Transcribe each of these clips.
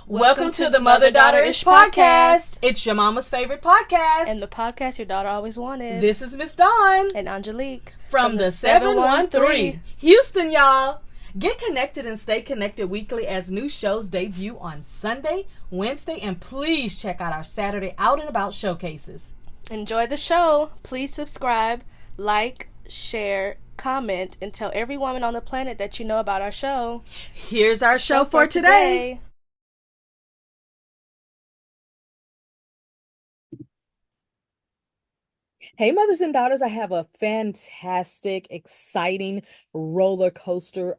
Welcome to the Mother-Daughter ISH podcast. It's your mama's favorite podcast. And the podcast your daughter always wanted. This is Miss Dawn. And Angelique. From the 713. Houston, y'all. Get connected and stay connected weekly as new shows debut on Sunday, Wednesday, and please check out our Saturday Out and About showcases. Enjoy the show. Please subscribe, like, share, comment, and tell every woman on the planet that you know about our show. Here's our show for today. Hey, mothers and daughters, I have a fantastic, exciting roller coaster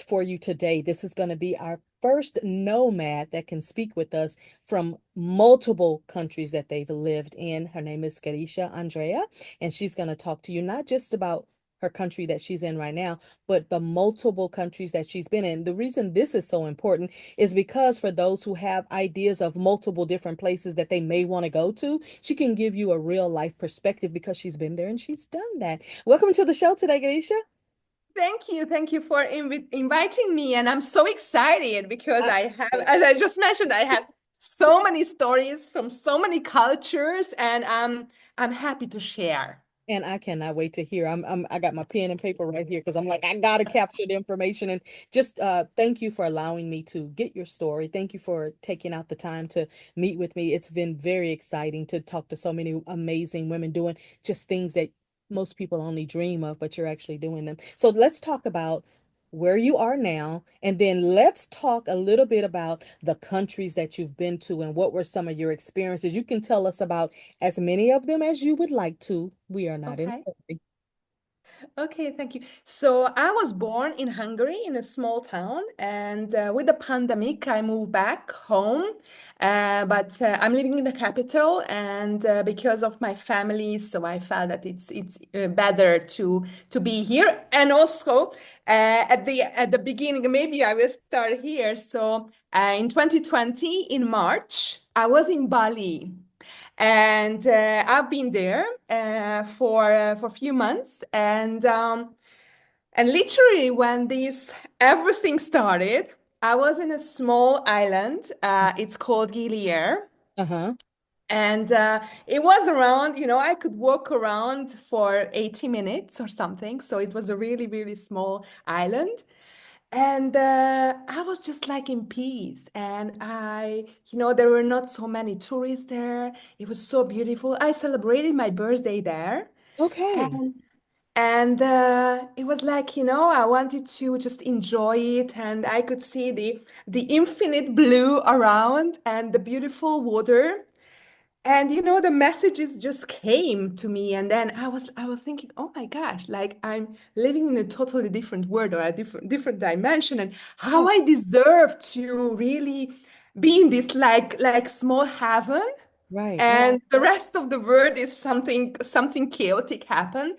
for you today. This is going to be our first nomad that can speak with us from multiple countries that they've lived in. Her name is Girisha, Andrea, and she's going to talk to you not just about her country that she's in right now, but the multiple countries that she's been in. The reason this is so important is because for those who have ideas of multiple different places that they may want to go to, she can give you a real life perspective because she's been there and she's done that. Welcome to the show today, Girisha. Thank you. Thank you for inviting me. And I'm so excited because I have, as I just mentioned, I have so many stories from so many cultures, and I'm happy to share. And I cannot wait to hear. I got my pen and paper right here because I'm like, I gotta capture the information. And just thank you for allowing me to get your story. Thank you for taking out the time to meet with me. It's been very exciting to talk to so many amazing women doing just things that most people only dream of, but you're actually doing them. So let's talk about where you are now, and then let's talk a little bit about the countries that you've been to and what were some of your experiences. You can tell us about as many of them as you would like to. We are not in a hurry. Okay, thank you. So I was born in Hungary in a small town, and with the pandemic, I moved back home. But I'm living in the capital, and because of my family, so I felt that it's better to be here. And also at the beginning, maybe I will start here. So in 2020, in March, I was in Bali. And I've been there for a few months, and literally when this everything started, I was in a small island. It's called Gilir. Uh-huh. And it was around, I could walk around for 80 minutes or something. So it was a really, really small island. And I was just like in peace. And there were not so many tourists there. It was so beautiful. I celebrated my birthday there. Okay. And it was like, I wanted to just enjoy it. And I could see the infinite blue around and the beautiful water. And the messages just came to me, and then I was thinking, oh my gosh, like I'm living in a totally different world or a different dimension, and how I deserve to really be in this like small heaven, Right. and the rest of the world is something chaotic happen.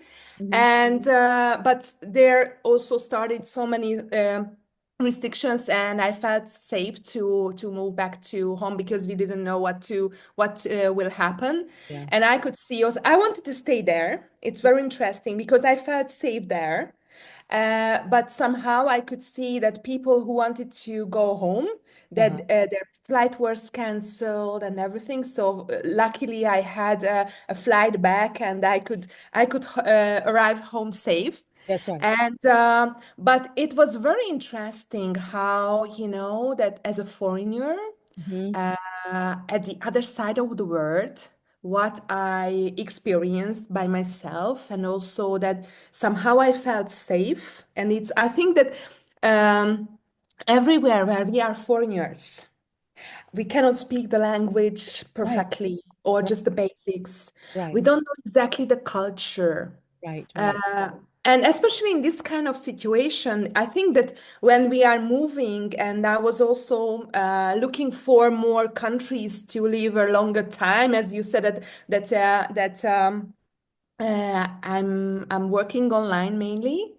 And but there also started so many restrictions, and I felt safe to move back to home because we didn't know what will happen. Yeah. And I could see also I wanted to stay there. It's very interesting because I felt safe there. But somehow I could see that people who wanted to go home, that their flight was canceled and everything. So luckily I had a flight back, and I could arrive home safe. That's right. And but it was very interesting how, that as a foreigner, at the other side of the world, what I experienced by myself, and also that somehow I felt safe. And I think that everywhere where we are foreigners, we cannot speak the language perfectly or just the basics. Right. We don't know exactly the culture. Right. And especially in this kind of situation, I think that when we are moving, and I was also looking for more countries to live a longer time, as you said I'm working online mainly.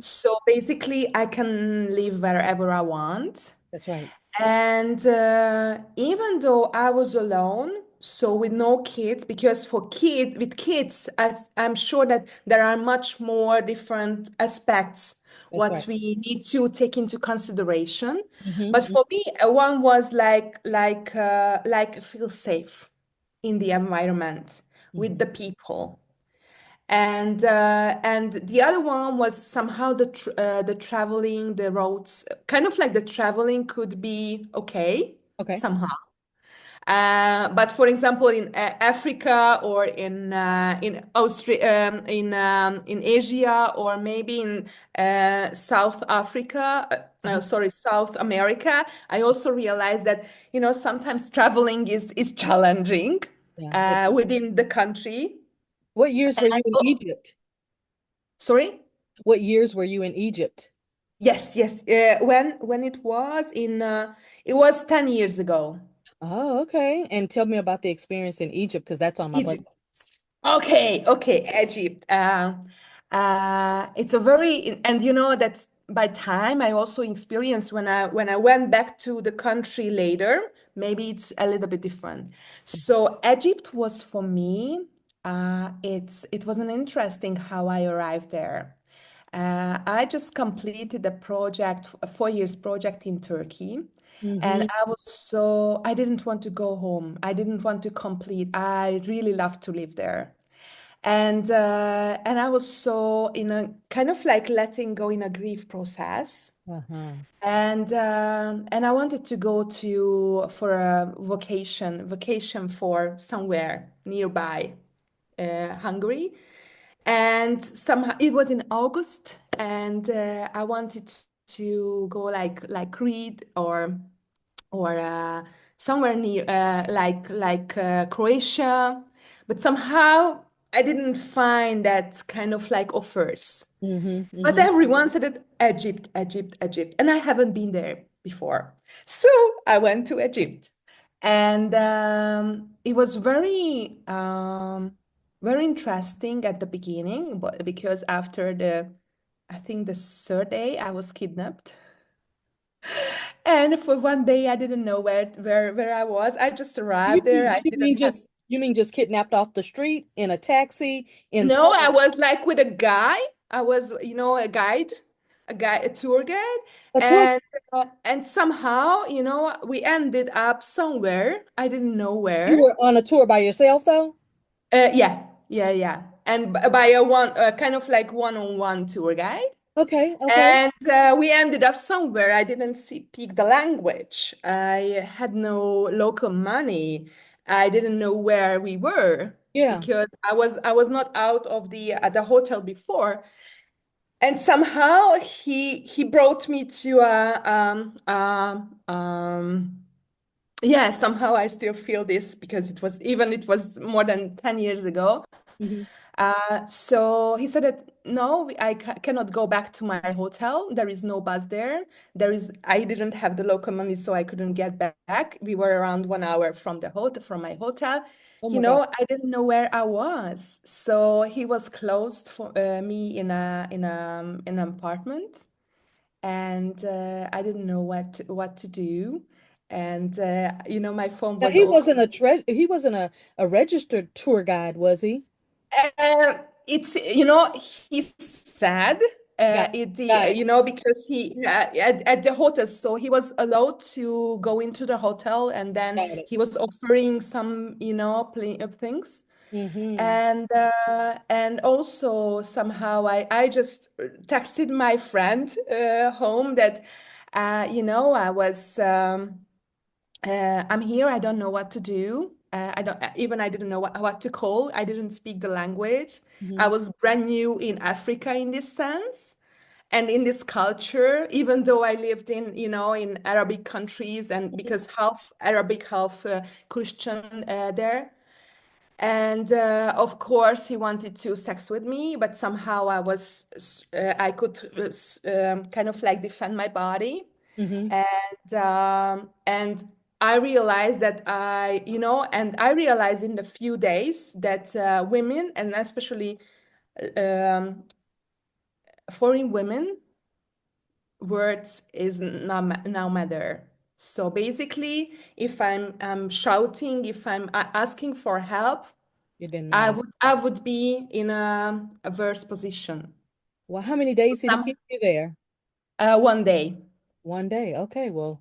So basically, I can live wherever I want. That's right. And even though I was alone, So with no kids, because with kids, I'm sure that there are much more different aspects That's what right. we need to take into consideration. But Mm-hmm. for me, one was like feel safe in the environment with Mm-hmm. the people. And the other one was somehow the traveling, the roads, kind of like the traveling could be okay Okay. somehow. But for example, in Africa or in Austria, in Asia, or maybe in South Africa, Uh-huh. sorry, South America, I also realized that, sometimes traveling is challenging Yeah. within the country. What years were you in Oh, Egypt? sorry? What years were you in Egypt? Yes, yes. When it was 10 years ago. Oh, okay. And tell me about the experience in Egypt because that's on my bucket Egypt. list. Okay, okay, Egypt. It's a very, and that by time I also experienced when I went back to the country later, maybe it's a little bit different. So Egypt was for me, it was an interesting how I arrived there. I just completed a project, a 4 years project in Turkey. And Mm-hmm. I didn't want to go home. I didn't want to complete. I really loved to live there. And I was so in a kind of like letting go in a grief process. Uh-huh. And I wanted to go to for a vacation for somewhere nearby, Hungary. And somehow it was in August, and I wanted to go like Crete or somewhere near like Croatia, but somehow I didn't find that kind of like offers. Mm-hmm. But Mm-hmm. everyone said it, Egypt, Egypt, Egypt, and I haven't been there before, so I went to Egypt, and it was very interesting at the beginning, but because after I think the third day I was kidnapped. And for one day, I didn't know where I was. I just arrived there. I You didn't mean have. just kidnapped off the street in a taxi in No, public? I was like with a guy. I was, a tour guide, A tour? and somehow, we ended up somewhere. I didn't know You where. were on a tour by yourself though? Yeah, yeah, yeah. And by a kind of like one-on-one tour guide. Okay, okay. And we ended up somewhere. I didn't speak the language. I had no local money. I didn't know where we were Yeah. because I was not out of the hotel before. And somehow he brought me to yeah, somehow I still feel this because it was more than 10 years ago. Hmm. So he said that no, I cannot go back to my hotel. There is no bus there. I didn't have the local money, so I couldn't get back. We were around 1 hour from from my hotel. Oh my God. I didn't know where I was. So he was closed for me in an apartment, and I didn't know what to do. And my phone Now was also. he wasn't a registered tour guide, was he? Uh, it's he's sad. Got It got the it. because he at the hotel, so he was allowed to go into the hotel, and then Got it. he was offering some things, Mm-hmm. and also somehow I just texted my friend home that I was. I'm here. I don't know what to do. I didn't know what to call. I didn't speak the language. Hmm. I was brand new in Africa in this sense and in this culture, even though I lived in Arabic countries and because half Arabic, half Christian there. And of course, he wanted to sex with me, but somehow I could kind of like defend my body. Hmm. And I realized that and I realized in the few days that women, and especially um, foreign women, words is now matter. So basically, if I'm shouting, if I'm asking for help, It didn't matter. I would be in a worse position. Well, how many days did he Some keep you there? one day. 1 day. Okay, well,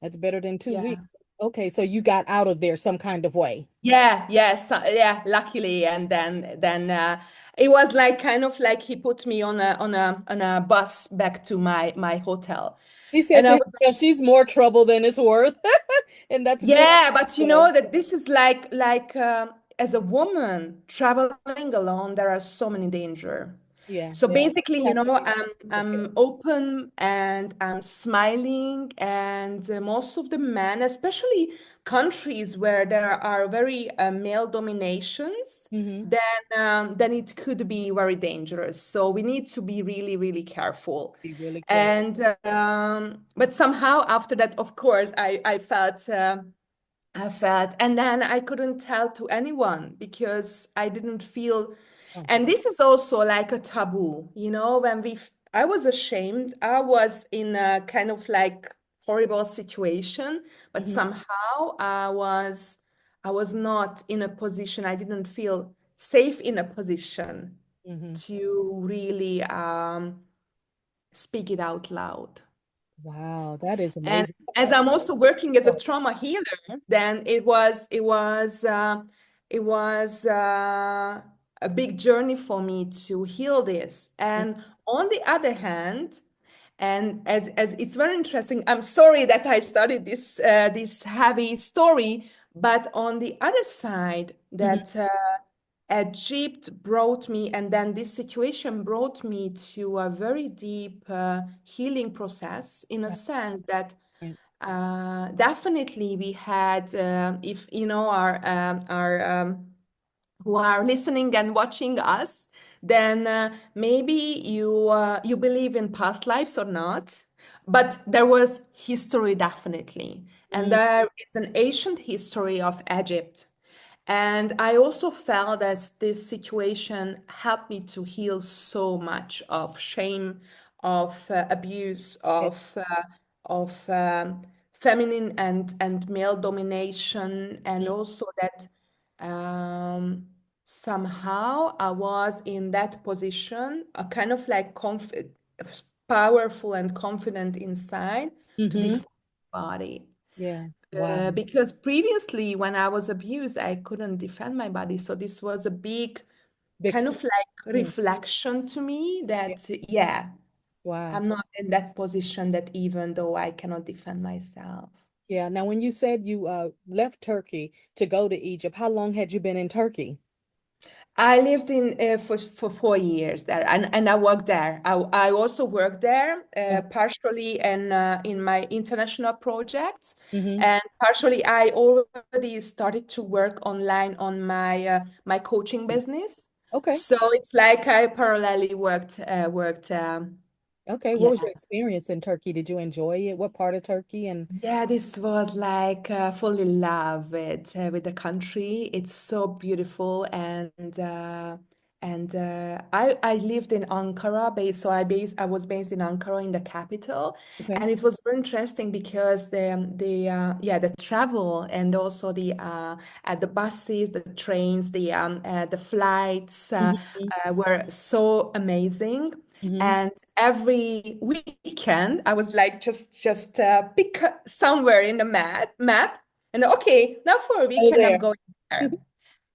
that's better than 2 weeks. Yeah. Okay, so you got out of there some kind of way. Yeah, yes, yeah, luckily. And then it was like kind of like he put me on a bus back to my hotel. He said And to I was himself, she's more trouble than it's worth. And that's good. Yeah, but you So, know that this is like as a woman traveling alone, there are so many danger. yeah, So yeah. basically, You you have to know, be prepared. I'm open and I'm smiling, and most of the men, especially countries where there are very male dominations, Mm-hmm. then it could be very dangerous. So we need to be really, really careful. Be really careful. And but somehow after that, of course, I felt, and then I couldn't tell to anyone because I didn't feel, and Confident. this is also like a taboo, you know, I was ashamed. I was in a kind of like horrible situation, but Mm-hmm. somehow I was not in a position, I didn't feel safe in a position Mm-hmm. to really speak it out loud. Wow, that is And amazing. as I'm also working as a trauma healer, then it was a big journey for me to heal this. And on the other hand, and as it's very interesting, I'm sorry that I started this heavy story, but on the other side, Mm-hmm. that Egypt brought me, and then this situation brought me to a very deep healing process in a sense that Right. definitely we had, if you know, our who are listening and watching us, then maybe you believe in past lives or not, but there was history definitely, and Mm-hmm. there is an ancient history of Egypt. And I also felt that this situation helped me to heal so much of shame, of abuse, Yeah. of feminine and male domination, and Mm-hmm. also that um, somehow I was in that position, a kind of like powerful and confident inside to Mm-hmm. defend my body. Yeah. Wow. Because previously, when I was abused, I couldn't defend my body. So this was a big Big kind step. of like Mm. reflection to me Yeah. that, yeah, Wow. I'm not in that position that even though I cannot defend myself. Yeah. Now, when you said you left Turkey to go to Egypt, how long had you been in Turkey? I lived in for 4 years there, and I worked there. I also worked there partially in my international projects, Mm-hmm. and partially I already started to work online on my coaching business. Okay. So it's like I parallelly worked. Okay. What Yeah. was your experience in Turkey? Did you enjoy it? What part of Turkey? And Yeah, this was like fall in love with the country. It's so beautiful, and I lived in Ankara, I was based in Ankara in the capital, okay. and it was very interesting because the travel and also the buses, the trains, the flights Mm-hmm. were so amazing. Mm-hmm. And every weekend, I was like, just pick somewhere in the map, and okay, now for a Oh, weekend, I'm there. going there.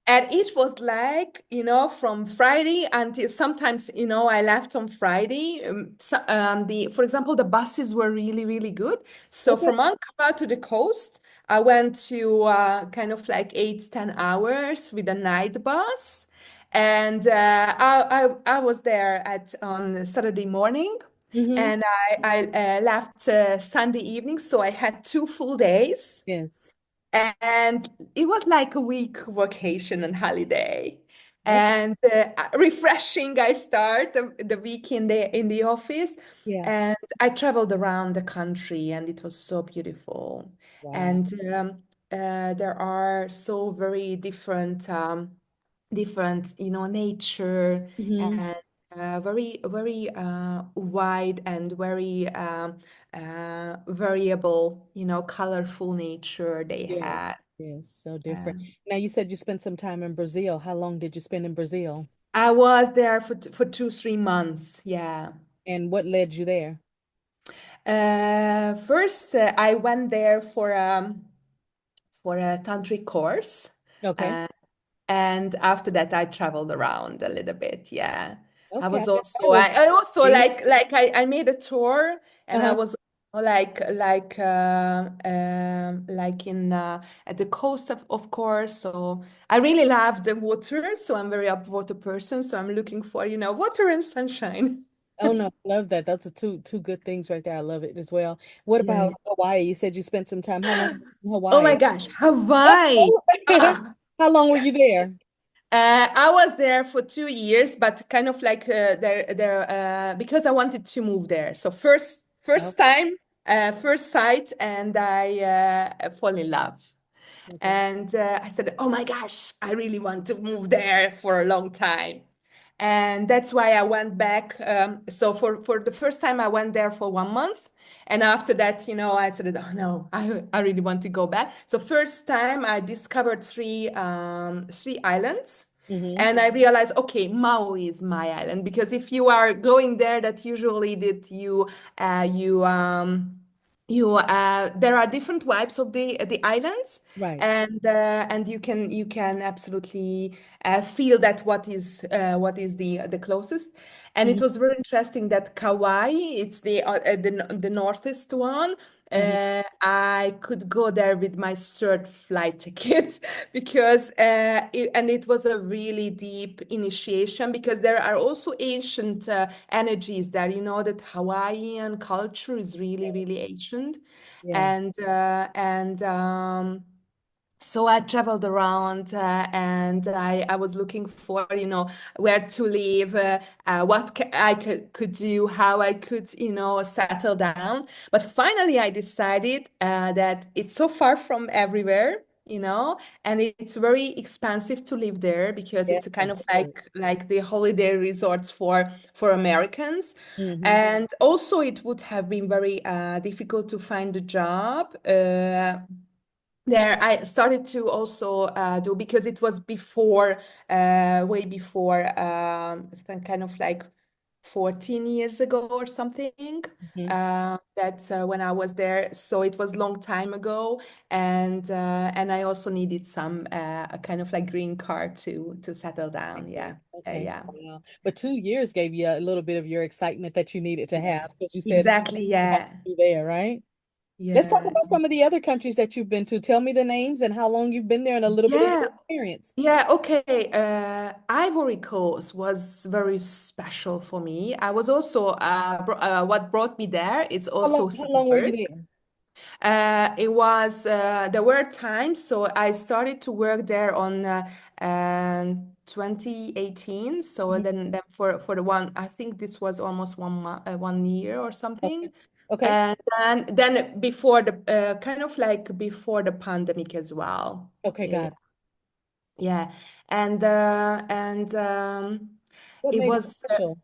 And it was like, you know, from Friday until sometimes, you know, I left on Friday. For example, the buses were really, really good. So Okay. from Ankara to the coast, I went to kind of like 8, 10 hours with a night bus. And I was there at on Saturday morning, Mm-hmm. and I left Sunday evening. So I had 2 full days. Yes. And it was like a week vacation and holiday. That's And refreshing. I start the week in the office, yeah. and I traveled around the country, and it was so beautiful. Wow. And there are so very different, you know, nature Mm-hmm. and very, very wide and very variable, colorful nature they Yeah. had. Yes, so Uh, different. Now you said you spent some time in Brazil. How long did you spend in Brazil? I was there for 2, 3 months. Yeah. And what led you there? First, I went there for a tantric course. Okay. Uh, and after that, I traveled around a little bit. Yeah. I Okay. was I also, was I also there. like I made a tour and I Uh-huh. was like in at the coast of course. So I really love the water. So I'm very up water person. So I'm looking for, water and sunshine. Oh no, I love that. That's a two good things right there. I love it as well. What Yeah, about yeah. Hawaii? You said you spent some time. How long in Oh my Hawaii? gosh, Hawaii. Ah. How long were you there? I was there for 2 years, but kind of like there because I wanted to move there. So Oh, first time, first sight, and I fall in love. okay. And I said, "Oh my gosh, I really want to move there for a long time." And that's why I went back. So for the first time, I went there for 1 month. And after that, I said, "Oh no, I really want to go back." So first time, I discovered three islands. Mm-hmm. And I realized, okay, Maui is my island because if you are going there, that usually that uh, you there are different vibes of the islands, Right. and you can absolutely feel that what is the closest. And it Mm-hmm. was very interesting that Kauai, it's the northest one. Mm-hmm. I could go there with my third flight ticket because and it was a really deep initiation because there are also ancient energies there. You know that Hawaiian culture is really, really ancient, Yeah. and so I traveled around and I was looking for, where to live, what I could do, how I could, settle down. But finally, I decided that it's so far from everywhere, and it's very expensive to live there because Yeah. it's a kind of like the holiday resorts for Americans. Mm-hmm. And also, it would have been very difficult to find a job. There I started to also do because it was before way before some kind of like 14 years ago or something. Mm-hmm. That's when I was there, so it was long time ago, and I also needed some a kind of like green card to settle down. Okay. Yeah. Okay. Yeah. Wow. But 2 years gave you a little bit of your excitement that you needed to have because you said Exactly. you want Yeah. to be there, right? Let's talk Yeah. about some of the other countries that you've been to. Tell me the names and how long you've been there and a little bit of Yeah. your experience. Yeah, okay. Ivory Coast was very special for me. I was also what brought me there is also How long were you work. there? There were times, so I started to work there on 2018. So Mhm. then for the one, I think this was almost 1 year or Okay. something. Okay. And then before the kind of like before the pandemic as well. Okay, Yeah. got it. Yeah, and What it made it was special?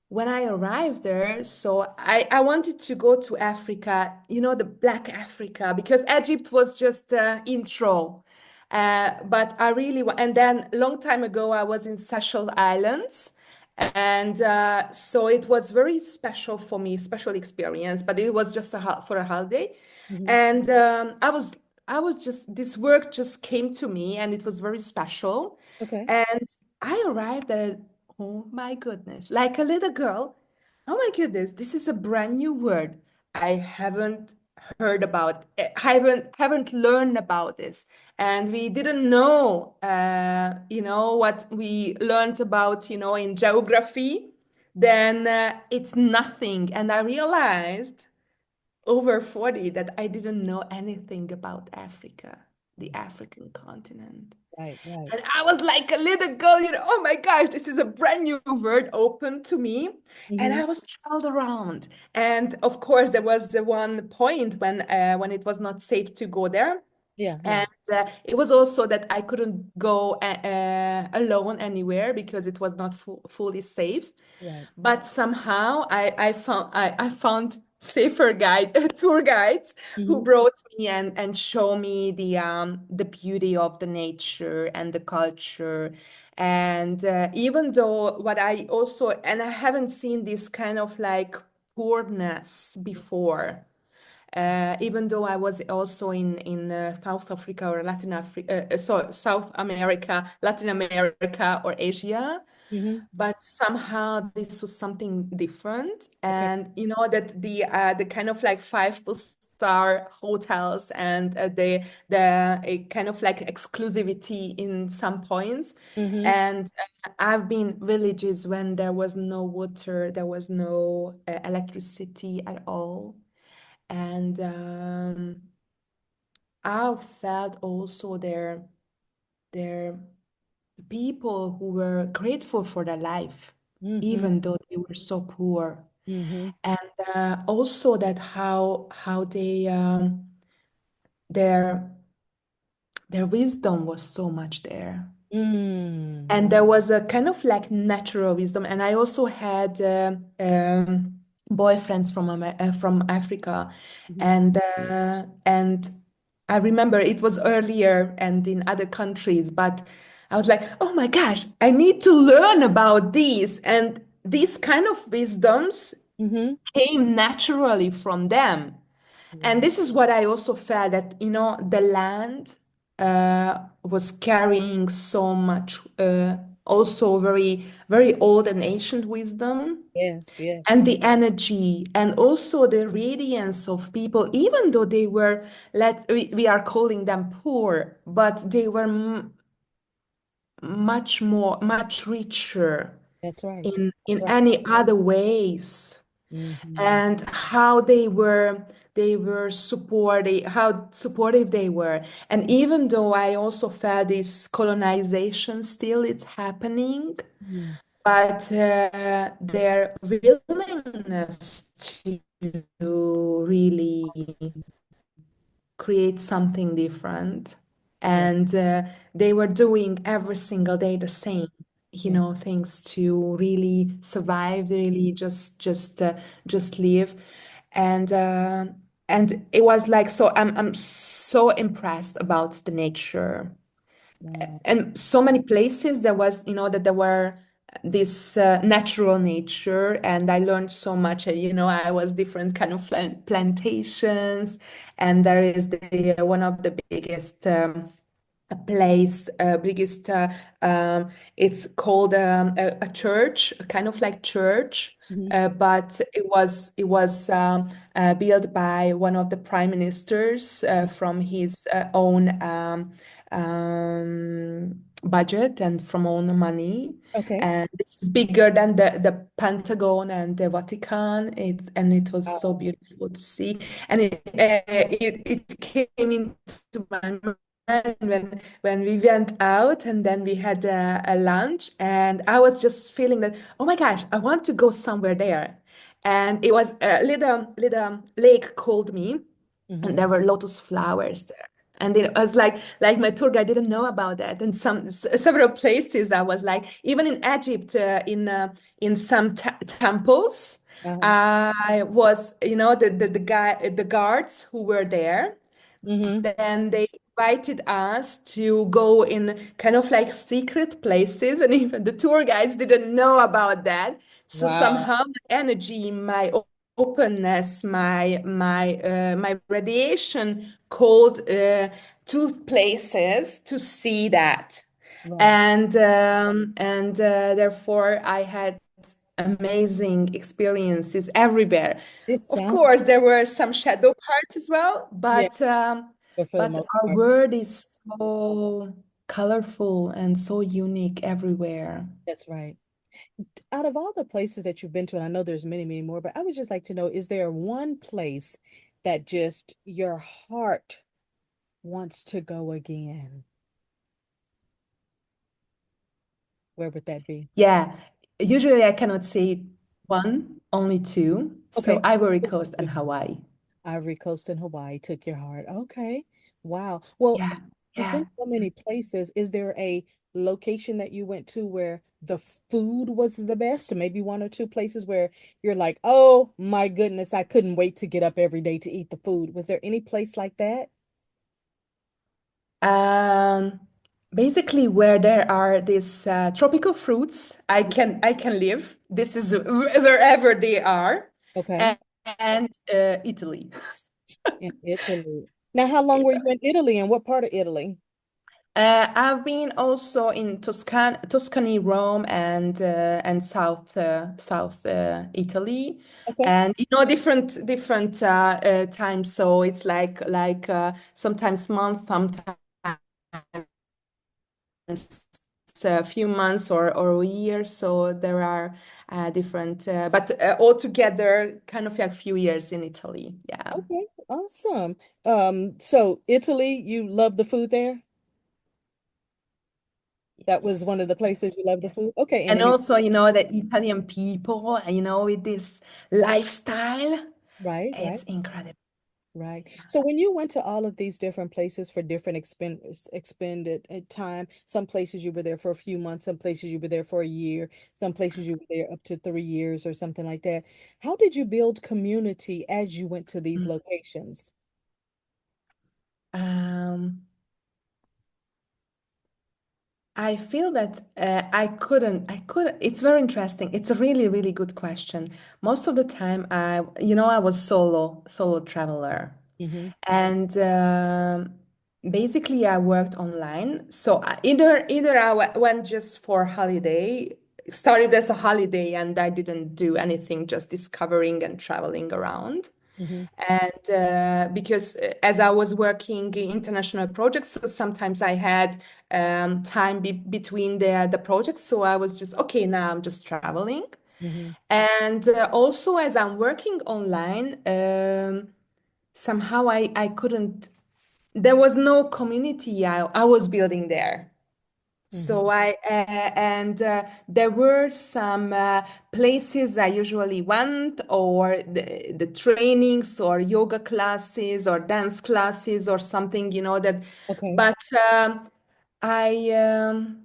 when I arrived there. So I wanted to go to Africa, the Black Africa, because Egypt was just intro. But I really and then long time ago I was in Seychelles Islands, and so it was very special for me, special experience. But it was just for a holiday, Hmm. and I was just this work just came to me, and it was very special. Okay. And I arrived there. Oh my goodness, like a little girl. Oh my goodness, this is a brand new word. I haven't heard about, haven't learned about this. And we didn't know, what we learned about, in geography. Then it's nothing. And I realized over 40 that I didn't know anything about Africa, the African continent. Right, right. And I was like a little girl, oh my gosh, this is a brand new word open to me. And Hmm. I was traveled around. And of course, there was the one point when it was not safe to go there. Yeah, yeah. It was also that I couldn't go alone anywhere because it was not fully safe. Right. But somehow I found safer guide tour guides who Hmm. brought me and show me the beauty of the nature and the culture. And even though what I also, and I haven't seen this kind of like poorness before. Even though I was also in South Africa or Latin Africa, so South America, Latin America or Asia, Hmm. but somehow this was something different. Okay. And you know that the kind of like five-star hotels and the a kind of like exclusivity in some points. Hmm. And I've been villages when there was no water, there was no electricity at all. And I felt also their people who were grateful for their life, Hmm. even though they were so poor. Hmm. And also that how they their their wisdom was so much there. Mm. And there was a kind of like natural wisdom. And I also had boyfriends from Africa, Hmm. and I remember it was earlier and in other countries, but I was like, oh my gosh, I need to learn about these. And these kind of wisdoms Hmm. came naturally from them. And Wow. this is what I also felt that, you know, the land was carrying so much, also very, very old and ancient wisdom, Yes, and yes. the energy, and also the radiance of people, even though they were, we are calling them poor, but they were much more, much richer That's right. That's in right. any other ways. Hmm. And how they were supportive, how supportive they were. And even though I also felt this colonization still it's happening, but their willingness to really create something different. Yeah. And they were doing every single day the same, you Yeah. know, things to really survive, really just live. And and it was like, so I'm so impressed about the nature. Wow. And so many places there was, you know, that there were this natural nature, and I learned so much. You know, I was different kind of plantations, and there is one of the biggest place, biggest it's called a church, a kind of like church, Hmm. but it was built by one of the prime ministers from his own budget and from own money. Okay. And this is bigger than the Pentagon and the Vatican. It was so Wow. beautiful to see. And it came into my mind when we went out, and then we had a lunch, and I was just feeling that, oh my gosh, I want to go somewhere there. And it was a little lake called me, and Hmm. there were lotus flowers there. And it was like my tour guide didn't know about that. And several places I was like, even in Egypt, in some temples, Uh-huh. I was, you know, the guards who were there, Hmm. then they invited us to go in kind of like secret places, and even the tour guides didn't know about that. So Wow. somehow my energy, my openness, my radiation called to places to see that. Right. And therefore I had amazing experiences everywhere. This Of sounds, course, there were some shadow parts as well, yeah, but for the but most our part, world is so colorful and so unique everywhere. that's right. Out of all the places that you've been to, and I know there's many, many more, but I would just like to know, is there one place that just your heart wants to go again? Where would that be? Yeah, usually I cannot say one, only two. So Okay. Ivory Let's Coast and do Hawaii. Ivory Coast and Hawaii took your heart. Okay. Wow. Well, Yeah. You've been Yeah. so many places. Is there a location that you went to where the food was the best? Maybe one or two places where you're like, oh my goodness, I couldn't wait to get up every day to eat the food. Was there any place like that? Um, Basically, where there are these tropical fruits, I can live. This is wherever they are, Okay. and, Italy. In Italy. Now, how long were you in Italy and what part of Italy? I've been also in Tuscany, Rome, and South Italy, Okay. and different times. So it's like sometimes month, sometimes a few months or a year. So there are different, but altogether, kind of like a few years in Italy. Yeah. Okay. Awesome. So Italy, you love the food there? That was Yes. one of the Yes. places you love the Yes. food? Okay. And And any, also, the Italian people, with this lifestyle, right. it's incredible. Right. So when you went to all of these different places for different expended time, some places you were there for a few months, some places you were there for a year, some places you were there up to 3 years or something like that. How did you build community as you went to these Mm. locations? Um, I feel that I couldn't, it's very interesting. It's a really, really good question. Most of the time, I was solo traveler. Mm-hmm. And basically, I worked online. So either went just for holiday, started as a holiday, and I didn't do anything, just discovering and traveling around. Mm-hmm. And because as I was working in international projects, so sometimes I had time between the projects. So I was just, okay, now I'm just traveling. Mm-hmm. And also, as I'm working online, somehow I couldn't, there was no community I was building there. Mm-hmm. So there were some places I usually went, or the trainings or yoga classes or dance classes or something, that, Okay. but I, um,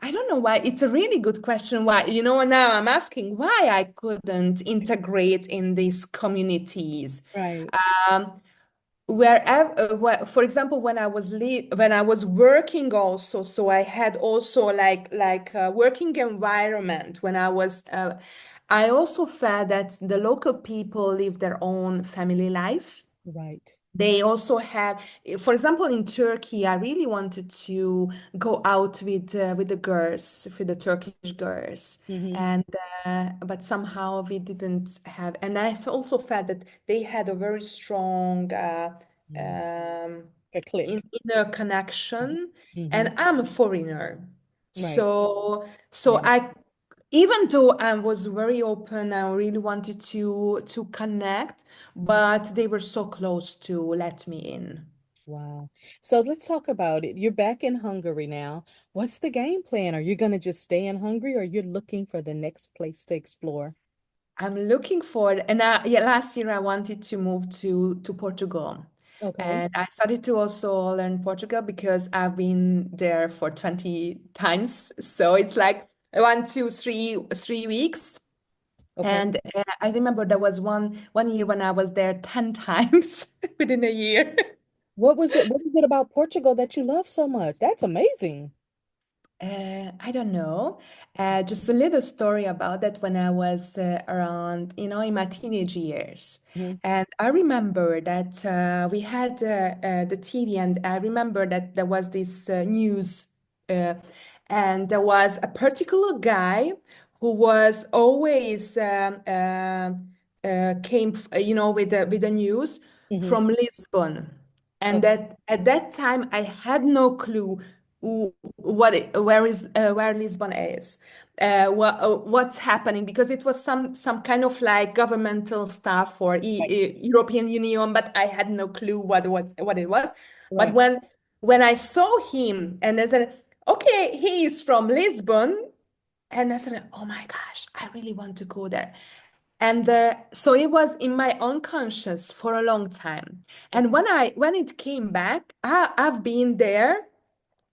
I don't know why. It's a really good question. Why, now I'm asking why I couldn't integrate in these communities. Right. Um, Wherever, for example, when I was working also, so I had also like a working environment when I also felt that the local people live their own family life. Right. They also have, for example, in Turkey, I really wanted to go out with the girls, with the Turkish girls, Mm-hmm. and but somehow we didn't have. And also felt that they had a very strong Mm. um, A click. inner connection, Mm-hmm. and I'm a foreigner, Right. so Yeah. I, even though I was very open, I really wanted to connect, but they were so close to let me in. Wow. So let's talk about it. You're back in Hungary now. What's the game plan? Are you going to just stay in Hungary or you're looking for the next place to explore? I'm looking forward, and yeah, last year I wanted to move to Portugal, Okay. and I started to also learn Portugal because I've been there for 20 times. So it's like 1, 2, 3 weeks. Okay. And I remember there was one year when I was there 10 times within a year. What was it? What is it about Portugal that you love so much? That's amazing. I don't know. Just a little story about that when I was around, in my teenage years. Hmm. And I remember that we had the TV, and I remember that there was this news, uh, and there was a particular guy who was always came, with the news Hmm. from Lisbon. And Okay. that at that time I had no clue where Lisbon is, what's happening, because it was some kind of like governmental stuff for Right. European Union, but I had no clue what it was. But Right. when I saw him and I said, okay, he is from Lisbon, and I said, oh my gosh, I really want to go there. And so it was in my unconscious for a long time. And Okay. when it came back, I've been there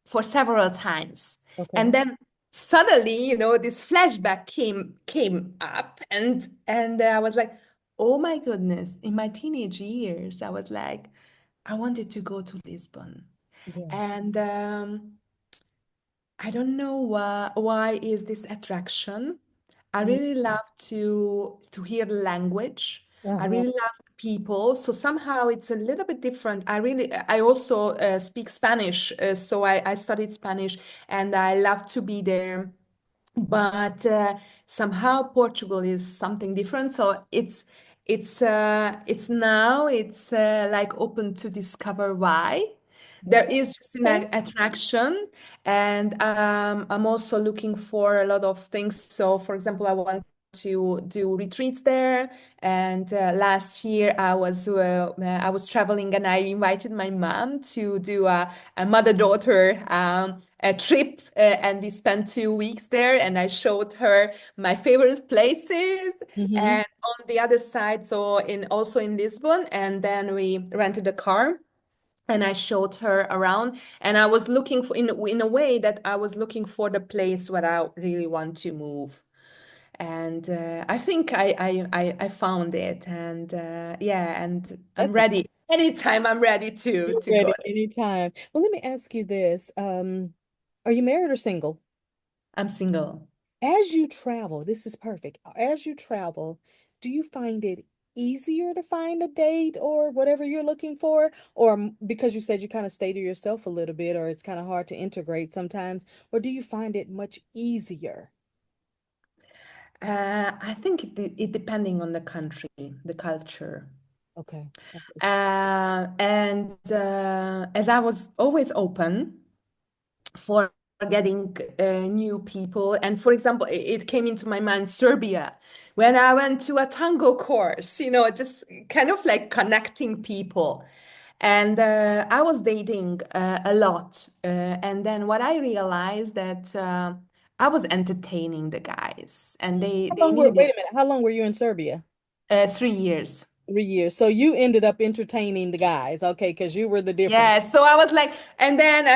for several times. And Okay. then suddenly, this flashback came up, and I was like, oh my goodness, in my teenage years, I was like, I wanted to go to Lisbon. Yeah. And I don't know why is this attraction. I Mhm. really love to hear the language. I Uh-huh. really love the people. So somehow it's a little bit different. I also speak Spanish. So I studied Spanish and I love to be there. But somehow Portugal is something different. So it's now it's like open to discover why. There is just an Okay. attraction, and I'm also looking for a lot of things. So, for example, I want to do retreats there. And last year I was traveling, and I invited my mom to do a mother-daughter a trip, and we spent 2 weeks there. And I showed her my favorite places. Mm-hmm. And on the other side, so in also in Lisbon, and then we rented a car and I showed her around, and I was looking for in a way that I was looking for the place where I really want to move. And I think I found it, and yeah, and I'm That's ready. Anytime I'm ready You're to go ready there. anytime. Well, let me ask you this. Are you married or single? I'm single. As you travel, this is perfect. As you travel, do you find it easier to find a date or whatever you're looking for? Or because you said you kind of stay to yourself a little bit, or it's kind of hard to integrate sometimes, or do you find it much easier? I think it depending on the country, the culture. Okay. Okay. And as I was always open for getting new people. And for example, it came into my mind Serbia when I went to a tango course, just kind of like connecting people. And I was dating a lot. And then what I realized that I was entertaining the guys, and they Wait needed a minute, how long were you in Serbia? 3 years. 3 years. So you ended up entertaining the guys, okay, because you were the different. Yeah, so I was like, and then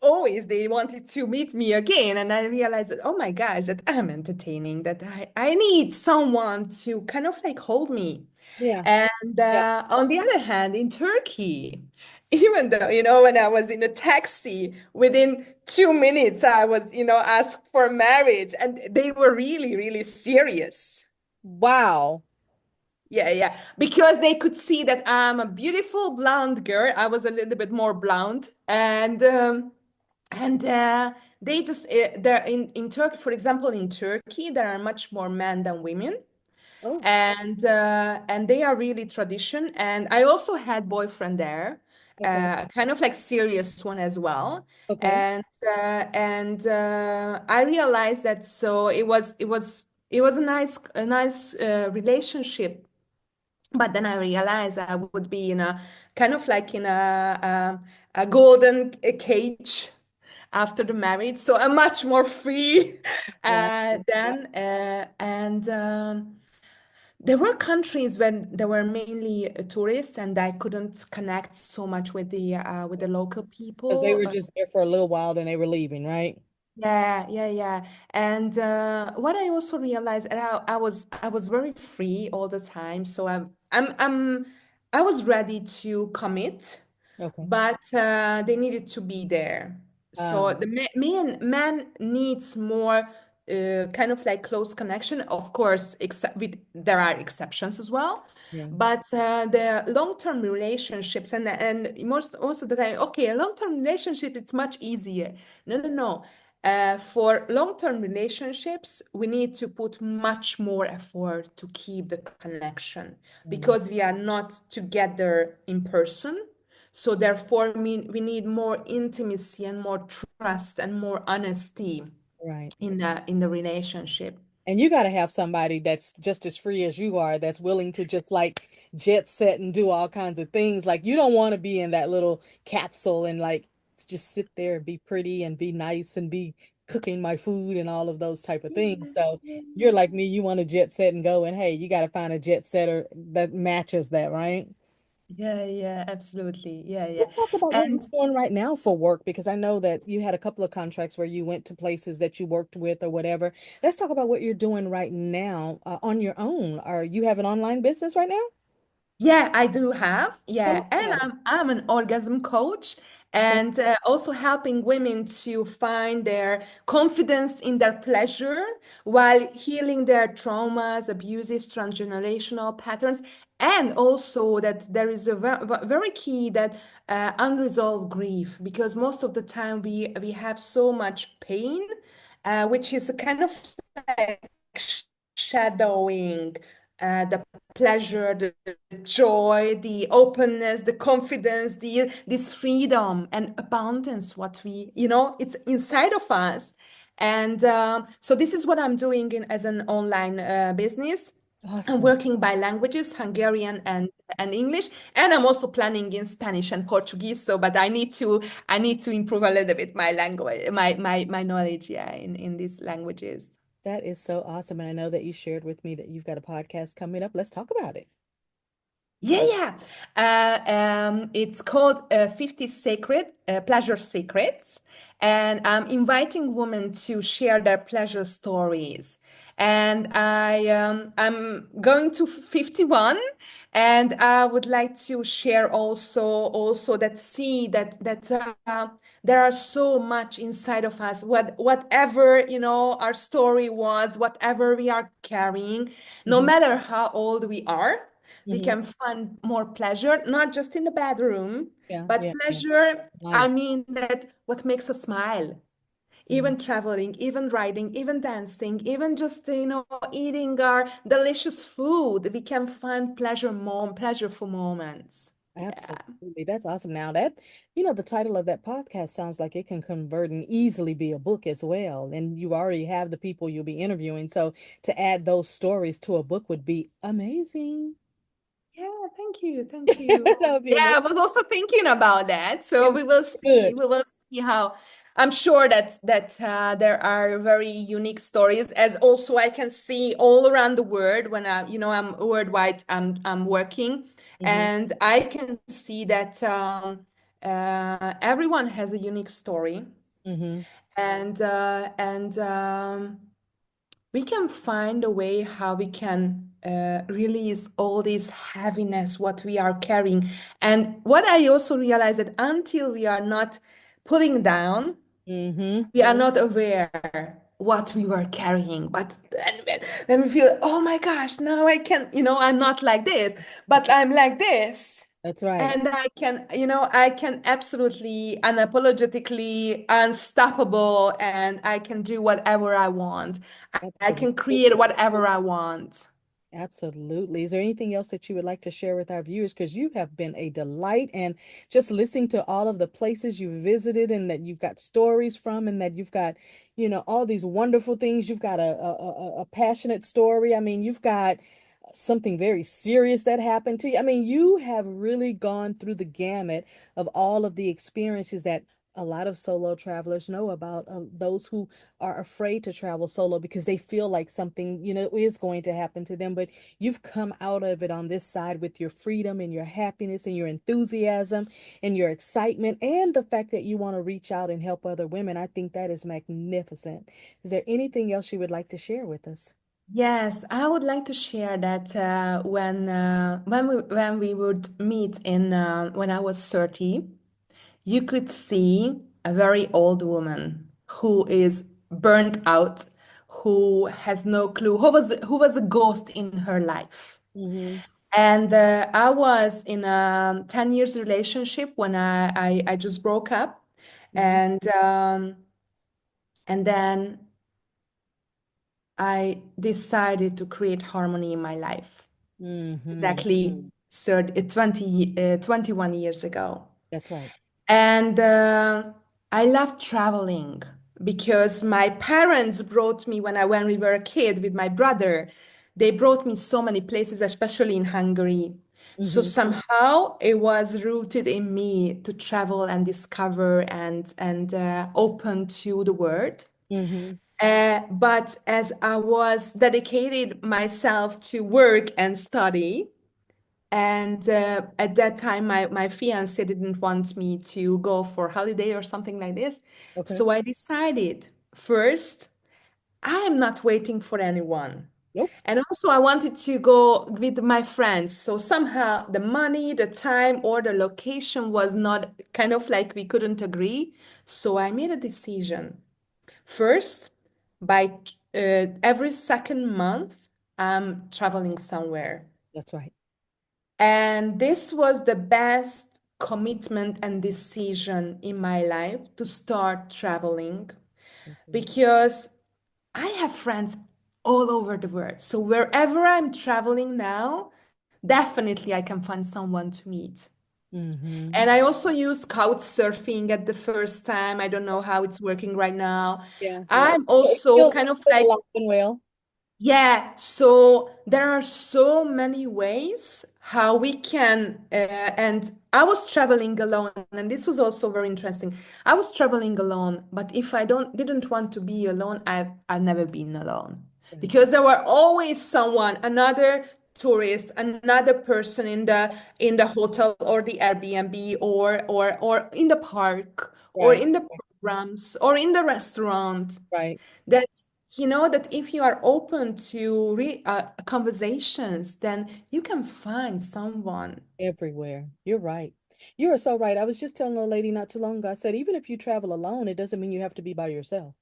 always they wanted to meet me again, and I realized that oh my gosh, that I'm entertaining, that I need someone to kind of like hold me. Yeah. And Yeah. on the other hand, in Turkey, even though when I was in a taxi, within 2 minutes I was asked for marriage, and they were really really serious. Wow. Yeah, yeah, because they could see that I'm a beautiful blonde girl. I was a little bit more blonde, and they just they're in Turkey, for example, in Turkey, there are much more men than women, Oh, and they are really tradition. And I also had boyfriend there, okay. kind of like serious one as well. Okay. And I realized that so it was a nice relationship, but then I realized I would be in a kind of like in a golden cage after the marriage. So I'm much more free Yeah. then. And there were countries when there were mainly tourists, and I couldn't connect so much with the local Because they people. were just there for a little while, then they were leaving, right? Yeah, yeah, yeah. And what I also realized, and I was very free all the time, so I was ready to commit, Okay. but they needed to be there. So Um, the man needs more kind of like close connection. Of course, except there are exceptions as well, yeah. but the long-term relationships and most of the time, okay, a long-term relationship it's much easier. No, no, no. For long-term relationships, we need to put much more effort to keep the connection Mhm. because we are not together in person. So therefore, we need more intimacy and more trust and more honesty Right. in the relationship. And you got to have somebody that's just as free as you are, that's willing to just like jet set and do all kinds of things. Like you don't want to be in that little capsule and like just sit there and be pretty and be nice and be cooking my food and all of those type of things. Yeah, So yeah, you're like me, you want to jet set and go, and hey, you got to find a jet setter that matches that, right? yeah, yeah, absolutely. Yeah, yeah. Let's talk about what you're And doing right now for work, because I know that you had a couple of contracts where you went to places that you worked with or whatever. Let's talk about what you're doing right now on your own. Are you have an online business right now? yeah, I do have. Tell me Yeah, and about it. I'm an orgasm coach Okay. and also helping women to find their confidence in their pleasure while healing their traumas, abuses, transgenerational patterns, and also that there is a very key that unresolved grief, because most of the time we have so much pain, which is a kind of like shadowing the pleasure, the joy, the openness, the confidence, this freedom and abundance, what we, it's inside of us. And so this is what I'm doing as an online business. I'm Awesome. working by languages, Hungarian and English, and I'm also planning in Spanish and Portuguese. So, but I need to improve a little bit my language, my knowledge, yeah, in these languages. That is so awesome. And I know that you shared with me that you've got a podcast coming up. Let's talk about it. Yeah, yeah. It's called 50 Sacred Pleasure Secrets. And I'm inviting women to share their pleasure stories. And I'm going to 51, and I would like to share also that see that there are so much inside of us. Whatever our story was, whatever we are carrying, no Hmm. matter how old we are, we Hmm. can find more pleasure, not just in the bedroom, Yeah, but yeah, yeah. pleasure, I Life. mean, that what makes us smile. Mhm. Even traveling, even riding, even dancing, even just, eating our delicious food, we can find pleasureful moments. Yeah. Absolutely. That's awesome. Now the title of that podcast sounds like it can convert and easily be a book as well. And you already have the people you'll be interviewing. So to add those stories to a book would be amazing. Yeah, thank you. Thank you. That would be Yeah, amazing. I was also thinking about that. So It's we will see. good. We will see how. I'm sure that there are very unique stories, as also I can see all around the world when I'm worldwide. I'm working, Hmm. and I can see that everyone has a unique story, Hmm. and we can find a way how we can release all this heaviness what we are carrying. And what I also realized that until we are not pulling down, Hmm. we are not aware what we were carrying. But then we feel, oh my gosh, now I can, I'm not like this, but I'm like this. That's right. And I can absolutely unapologetically unstoppable, and I can do whatever I want. I can Absolutely. create whatever I want. Absolutely. Is there anything else that you would like to share with our viewers? Because you have been a delight, and just listening to all of the places you've visited and that you've got stories from, and that you've got, all these wonderful things. You've got a passionate story. I mean, you've got something very serious that happened to you. I mean, you have really gone through the gamut of all of the experiences that a lot of solo travelers know about, those who are afraid to travel solo because they feel like something, is going to happen to them. But you've come out of it on this side with your freedom and your happiness and your enthusiasm and your excitement and the fact that you want to reach out and help other women. I think that is magnificent. Is there anything else you would like to share with us? Yes, I would like to share that when we would meet in when I was 30, you could see a very old woman who is burnt out, who has no clue, who was a ghost in her life. Mm-hmm. And I was in a 10 years relationship when I just broke up, Mm-hmm. and then I decided to create harmony in my life. Mm-hmm. Exactly 21 years ago. That's right. And I love traveling because my parents brought me when we were a kid with my brother. They brought me so many places, especially in Hungary. So Mm-hmm. somehow it was rooted in me to travel and discover and open to the world. Mm-hmm. But as I was dedicated myself to work and study, and at that time, my fiance didn't want me to go for holiday or something like this. Okay. So I decided first, I am not waiting for anyone. Nope. And also, I wanted to go with my friends. So somehow the money, the time, or the location was not kind of like we couldn't agree. So I made a decision. First, by every second month, I'm traveling somewhere. That's right. And this was the best commitment and decision in my life to start traveling Okay. because I have friends all over the world. So wherever I'm traveling now, definitely I can find someone to meet. Mm-hmm. And I also used couch surfing at the first time. I don't know how it's working right now. Yeah, yeah. I'm It's also still, kind it's of still like alive and well. yeah, so there are so many ways how we can, and I was traveling alone, and this was also very interesting. I was traveling alone, but if I didn't want to be alone, I've never been alone Right. because there were always someone, another tourist, another person in the hotel or the Airbnb or in the park or Right. in the programs or in the restaurant Right. that that if you are open to conversations, then you can find someone. Everywhere. You're right. You are so right. I was just telling a lady not too long ago, I said, even if you travel alone, it doesn't mean you have to be by yourself.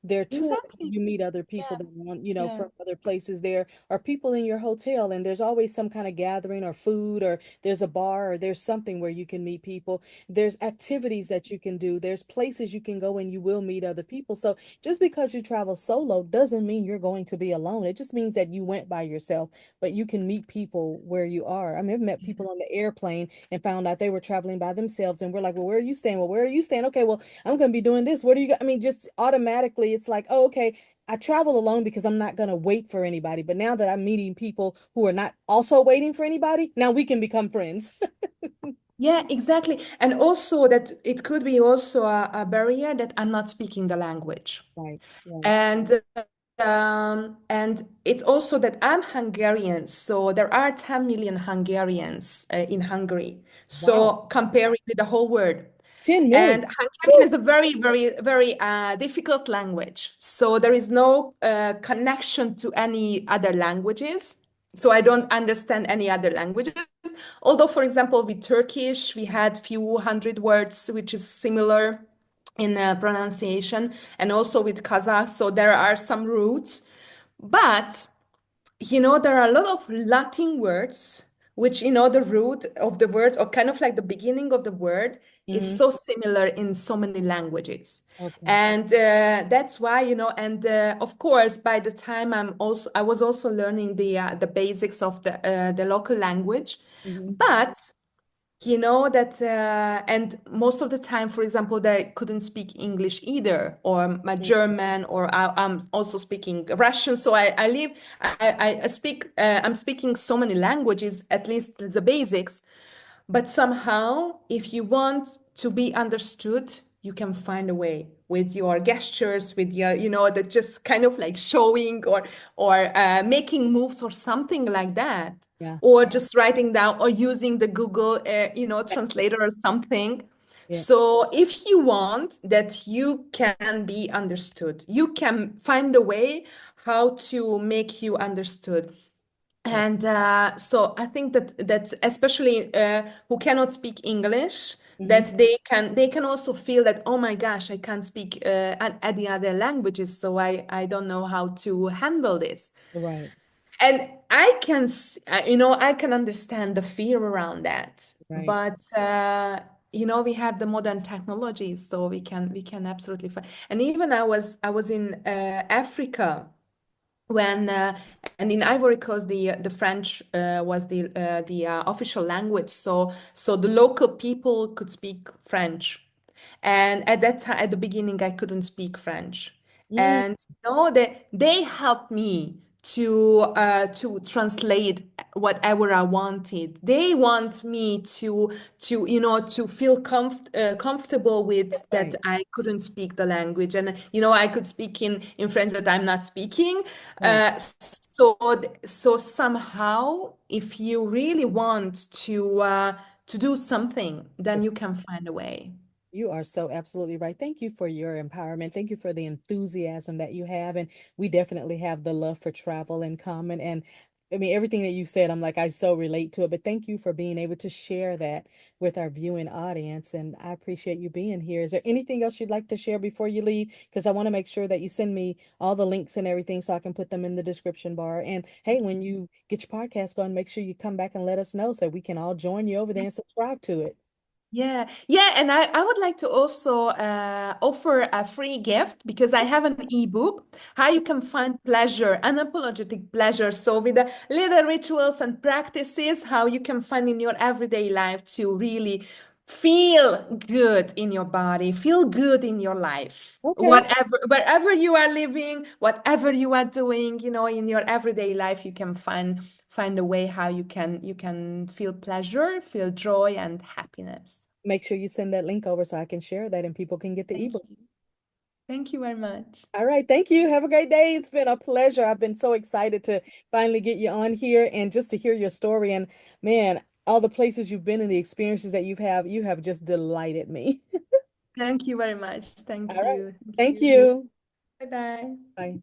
There are tours where Exactly. you meet other people Yeah. that want, Yeah. from other places. There are people in your hotel, and there's always some kind of gathering or food, or there's a bar, or there's something where you can meet people. There's activities that you can do. There's places you can go and you will meet other people. So just because you travel solo doesn't mean you're going to be alone. It just means that you went by yourself, but you can meet people where you are. I mean, I've met people on the airplane and found out they were traveling by themselves, and we're like, well, where are you staying? Well, where are you staying? Okay, well, I'm going to be doing this. What do you got? I mean, just automatically, it's like, oh, okay, I travel alone because I'm not going to wait for anybody. But now that I'm meeting people who are not also waiting for anybody, now we can become friends. Yeah, exactly. And also that it could be also a barrier that I'm not speaking the language. Right, right. And it's also that I'm Hungarian, so there are 10 million Hungarians in Hungary. Wow. So comparing with the whole world. 10 million. And Hungarian Woo! is a very, very, very difficult language. So there is no connection to any other languages. So I don't understand any other languages. Although, for example, with Turkish, we had few hundred words, which is similar in pronunciation, and also with Kazakh. So there are some roots. But there are a lot of Latin words, which, the root of the word, or kind of like the beginning of the word, is Hmm. so similar in so many languages. Okay. And that's why, and of course, by the time I was also learning the basics of the local language. Hmm. But that and most of the time, for example, they couldn't speak English either, or my German, or I'm also speaking Russian. So I live I speak I'm speaking so many languages, at least the basics. But somehow, if you want to be understood, you can find a way with your gestures, with your, that just kind of like showing or making moves or something like that, Yeah. or just writing down or using the Google, translator or something. Yeah. So if you want that you can be understood, you can find a way how to make you understood. Yeah. And so I think that especially who cannot speak English, Hmm. that they can also feel that, oh my gosh, I can't speak any other languages, so I don't know how to handle this. Right. And I can understand the fear around that, Right. but we have the modern technologies, so we can absolutely find. And even I was in Africa when and in Ivory Coast the French was the official language, so the local people could speak French, and at that time, at the beginning, I couldn't speak French, Mm. and they helped me to translate whatever I wanted. They want me to feel comfortable with that Right. I couldn't speak the language, and I could speak in French that I'm not speaking. Right. So somehow, if you really want to do something, then you can find a way. You are so absolutely right. Thank you for your empowerment. Thank you for the enthusiasm that you have. And we definitely have the love for travel in common. And I mean, everything that you said, I'm like, I so relate to it. But thank you for being able to share that with our viewing audience. And I appreciate you being here. Is there anything else you'd like to share before you leave? Because I want to make sure that you send me all the links and everything so I can put them in the description bar. And hey, when you get your podcast going, make sure you come back and let us know so we can all join you over there and subscribe to it. Yeah, yeah, and I would like to also offer a free gift because I have an ebook, How You Can Find Pleasure, Unapologetic Pleasure. So with the little rituals and practices, how you can find in your everyday life to really feel good in your body, feel good in your life. Okay. Whatever, wherever you are living, whatever you are doing, in your everyday life, you can find a way how you can feel pleasure, feel joy and happiness. Make sure you send that link over so I can share that and people can get the Thank ebook. you. Thank you very much. All right. Thank you. Have a great day. It's been a pleasure. I've been so excited to finally get you on here and just to hear your story. And man, all the places you've been and the experiences that you have just delighted me. Thank you very much. All Thank right. you. Thank Thank you. you. Bye bye. Bye.